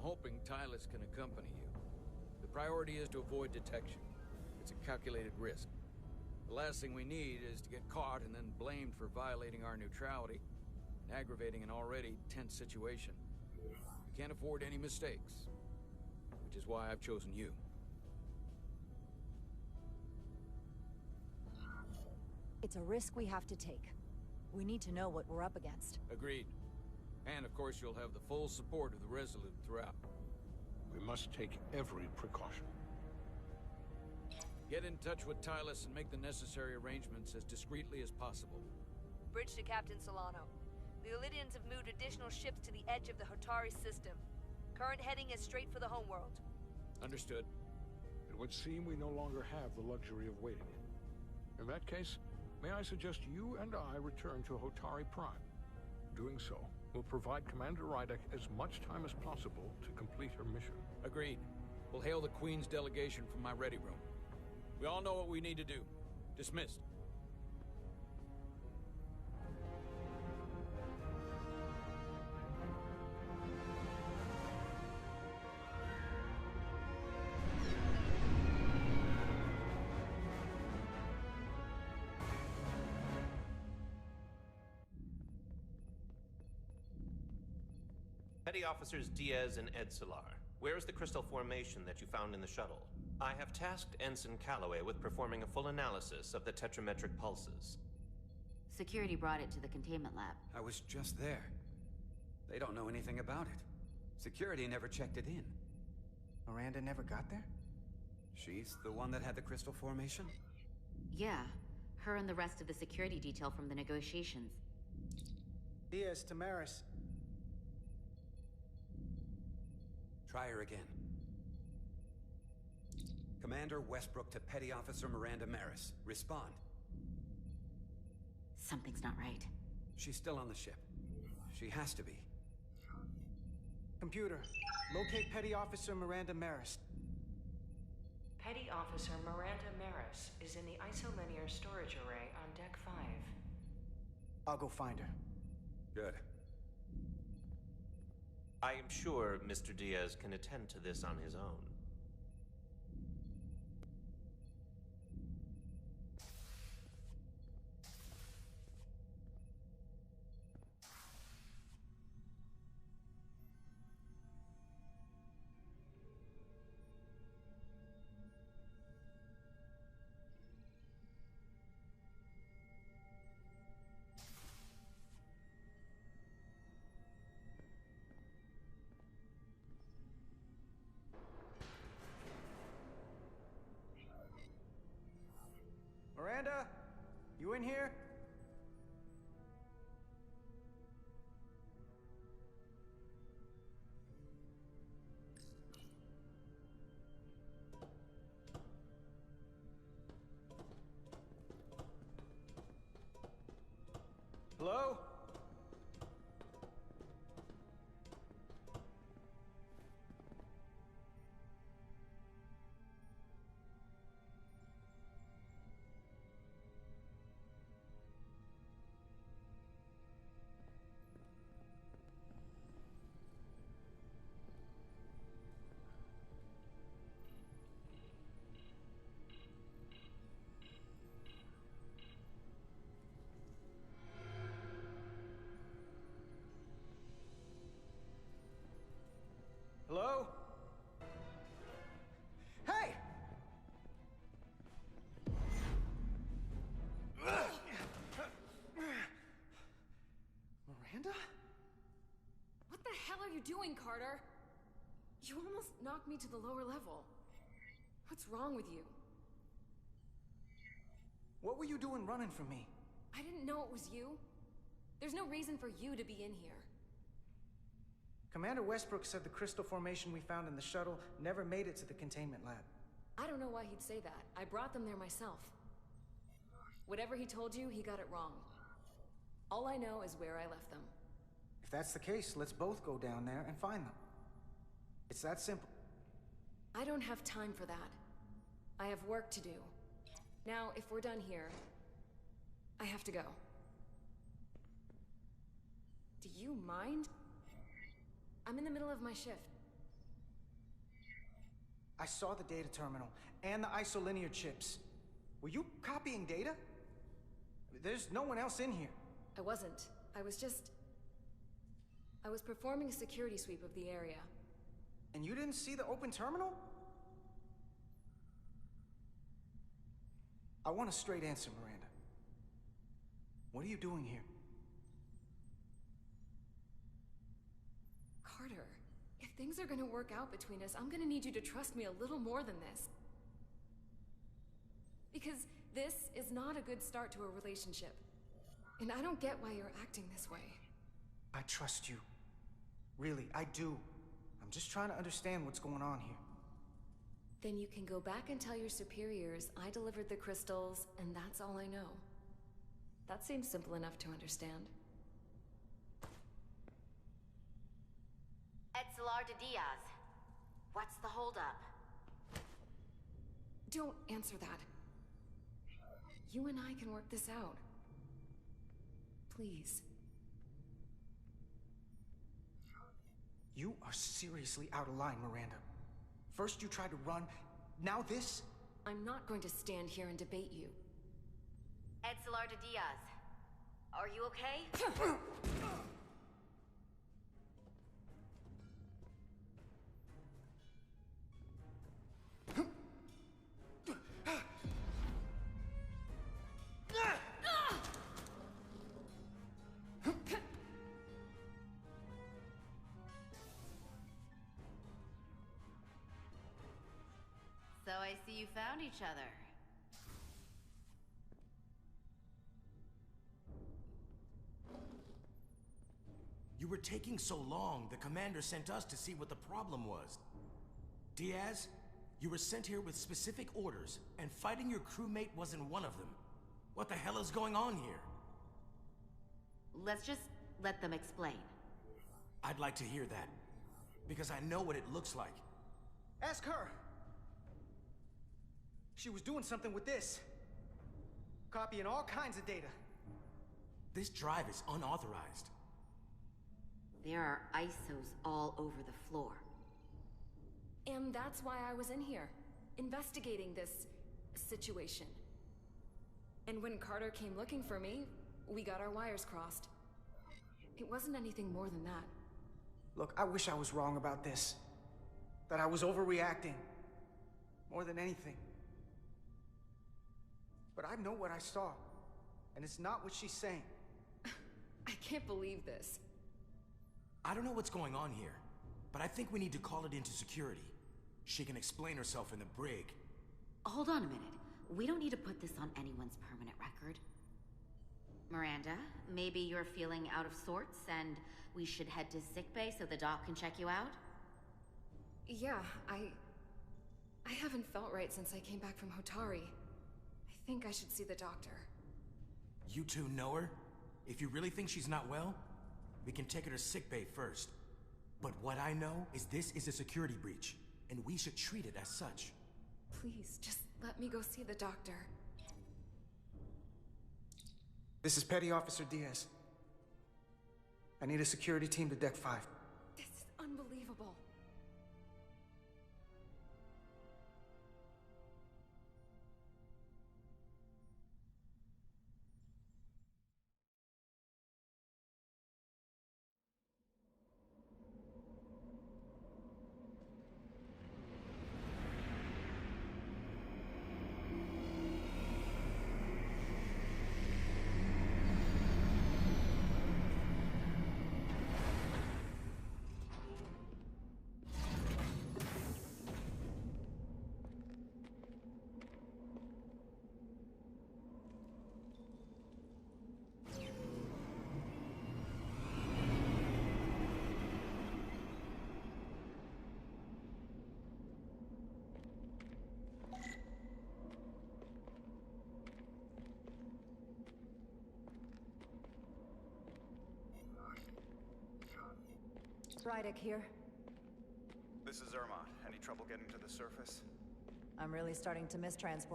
hoping Tylus can accompany you. The priority is to avoid detection. It's a calculated risk. The last thing we need is to get caught and then blamed for violating our neutrality and aggravating an already tense situation. We can't afford any mistakes, which is why I've chosen you. It's a risk we have to take. We need to know what we're up against. Agreed. And of course you'll have the full support of the Resolute throughout. We must take every precaution. Get in touch with Tylus and make the necessary arrangements as discreetly as possible. Bridge to Captain Solano. The Illidians have moved additional ships to the edge of the Hotari system. Current heading is straight for the homeworld. Understood. It would seem we no longer have the luxury of waiting. In that case, may I suggest you and I return to Hotari Prime. Doing so will provide Commander Rydek as much time as possible to complete her mission. Agreed. We'll hail the Queen's delegation from my ready room. We all know what we need to do. Dismissed. Petty Officers Diaz and Edsolar, where is the crystal formation that you found in the shuttle? I have tasked Ensign Calloway with performing a full analysis of the tetrametric pulses. Security brought it to the containment lab. I was just there. They don't know anything about it. Security never checked it in. Miranda never got there? She's the one that had the crystal formation? Yeah, her and the rest of the security detail from the negotiations. Diaz, Tamaris. Try her again. Commander Westbrook to Petty Officer Miranda Maris. Respond. Something's not right. She's still on the ship. She has to be. Computer, locate Petty Officer Miranda Maris. Petty Officer Miranda Maris is in the isolinear storage array on Deck 5. I'll go find her. Good. I am sure Mr. Diaz can attend to this on his own. Miranda? You in here? Hello? Hello? Hey! Miranda? What the hell are you doing, Carter? You almost knocked me to the lower level. What's wrong with you? What were you doing running from me? I didn't know it was you. There's no reason for you to be in here. Commander Westbrook said the crystal formation we found in the shuttle never made it to the containment lab. I don't know why he'd say that. I brought them there myself. Whatever he told you, he got it wrong. All I know is where I left them. If that's the case, let's both go down there and find them. It's that simple. I don't have time for that. I have work to do. Now, if we're done here, I have to go. Do you mind? I'm in the middle of my shift. I saw the data terminal and the isolinear chips. Were you copying data? There's no one else in here. I wasn't. I was performing a security sweep of the area. And you didn't see the open terminal? I want a straight answer, Miranda. What are you doing here? Carter, if things are gonna work out between us, I'm gonna need you to trust me a little more than this. Because this is not a good start to a relationship. And I don't get why you're acting this way. I trust you. Really, I do. I'm just trying to understand what's going on here. Then you can go back and tell your superiors I delivered the crystals, and that's all I know. That seems simple enough to understand. Etzelar de Diaz. What's the holdup? Don't answer that. You and I can work this out. Please. You are seriously out of line, Miranda. First you tried to run, now this? I'm not going to stand here and debate you. Etzelar de Diaz. Are you okay? So I see you found each other. You were taking so long, the commander sent us to see what the problem was. Diaz, you were sent here with specific orders, and fighting your crewmate wasn't one of them. What the hell is going on here? Let's just let them explain. I'd like to hear that, because I know what it looks like. Ask her! She was doing something with this. Copying all kinds of data. This drive is unauthorized. There are ISOs all over the floor. And that's why I was in here, investigating this situation. And when Carter came looking for me, we got our wires crossed. It wasn't anything more than that. Look, I wish I was wrong about this. That I was overreacting. More than anything. But I know what I saw. And it's not what she's saying. I can't believe this. I don't know what's going on here, but I think we need to call it into security. She can explain herself in the brig. Hold on a minute. We don't need to put this on anyone's permanent record. Miranda, maybe you're feeling out of sorts and we should head to sickbay so the doc can check you out? Yeah, I haven't felt right since I came back from Hotari. I think I should see the doctor. You two know her? If you really think she's not well, we can take her to sickbay first. But what I know is this is a security breach, and we should treat it as such. Please, just let me go see the doctor. This is Petty Officer Diaz. I need a security team to Deck 5. This is unbelievable. Rydick here. This is Zermont. Any trouble getting to the surface? I'm really starting to miss transport.